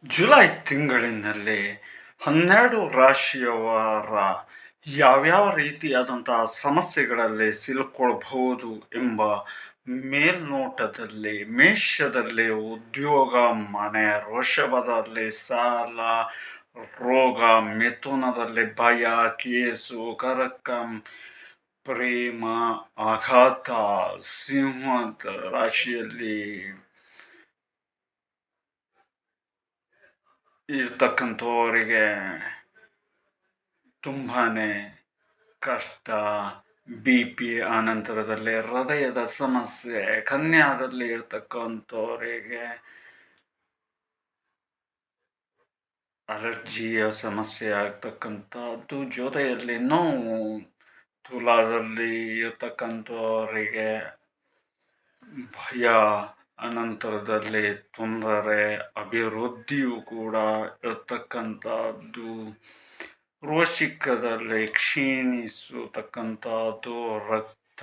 July ತಿಂಗಳಿನಲ್ಲಿ 12 ರಾಶಿಯವರ ಯಾವ್ಯಾವ ರೀತಿಯಾದಂತಹ ಸಮಸ್ಯೆಗಳಲ್ಲಿ ಸಿಲುಕೊಳ್ಬಹುದು ಎಂಬ ಮೇಲ್ನೋಟದಲ್ಲಿ ಮೇಷದಲ್ಲಿ ಉದ್ಯೋಗ, ಮನೆ, ವೃಷಭದಲ್ಲಿ ಸಾಲ, ರೋಗ, ಮಿಥುನದಲ್ಲಿ ಭಯ, ಕೇಸು, ಕರ್ಕ, ಪ್ರೇಮ, ಆಘಾತ, ಸಿಂಹದ ರಾಶಿಯಲ್ಲಿ ಇರ್ತಕ್ಕಂಥವರಿಗೆ ತುಂಬಾ ಕಷ್ಟ, ಬಿ ಪಿ, ಆನಂತರದಲ್ಲಿ ಹೃದಯದ ಸಮಸ್ಯೆ, ಕನ್ಯಾದಲ್ಲಿ ಇರ್ತಕ್ಕಂಥವರಿಗೆ ಅಲರ್ಜಿಯ ಸಮಸ್ಯೆ ಆಗ್ತಕ್ಕಂಥದ್ದು, ಜೊತೆಯಲ್ಲಿ ನೋವು, ತುಲಾದಲ್ಲಿ ಇರ್ತಕ್ಕಂಥವರಿಗೆ ಭಯ, ಅನಂತರದಲ್ಲಿ ತೊಂದರೆ, ಅಭಿವೃದ್ಧಿಯು ಕೂಡ ಇರ್ತಕ್ಕಂಥದ್ದು, ವೃಶ್ಚಿಕದಲ್ಲಿ ಕ್ಷೀಣಿಸತಕ್ಕಂಥದ್ದು, ರಕ್ತ,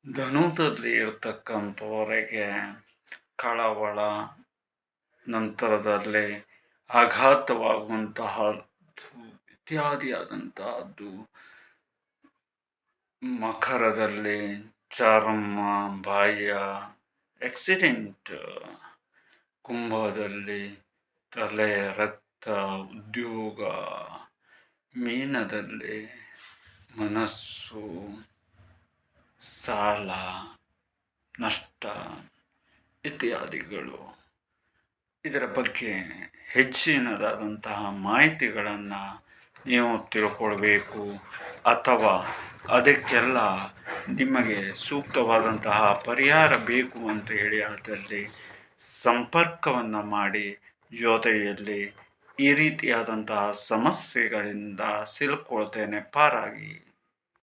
ಧನುದಲ್ಲಿ ಇರ್ತಕ್ಕಂಥವರಿಗೆ ಕಳವಳ, ನಂತರದಲ್ಲಿ ಆಘಾತವಾಗುವಂತಹದ್ದು ಇತ್ಯಾದಿಯಾದಂತಹದ್ದು, ಮಕರದಲ್ಲಿ ಚರ್ಮ, ಬಾಹ್ಯ ಆಕ್ಸಿಡೆಂಟ್, ಕುಂಭದಲ್ಲಿ ತಲೆ, ರಕ್ತ, ಉದ್ಯೋಗ, ಮೀನದಲ್ಲಿ ಮನಸ್ಸು, ಸಾಲ, ನಷ್ಟ ಇತ್ಯಾದಿಗಳು. ಇದರ ಬಗ್ಗೆ ಹೆಚ್ಚಿನದಾದಂತಹ ಮಾಹಿತಿಗಳನ್ನು ನೀವು ತಿಳ್ಕೊಳ್ಬೇಕು ಅಥವಾ ಅದಕ್ಕೆಲ್ಲ ನಿಮಗೆ ಸೂಕ್ತವಾದಂತಹ ಪರಿಹಾರ ಬೇಕು ಅಂತ ಹೇಳಿ ಆದಲ್ಲಿ ಸಂಪರ್ಕವನ್ನು ಮಾಡಿ, ಜೊತೆಯಲ್ಲಿ ಈ ರೀತಿಯಾದಂತಹ ಸಮಸ್ಯೆಗಳಿಂದ ಸಿಲುಕೊಳ್ತೇನೆ ಪಾರಾಗಿ.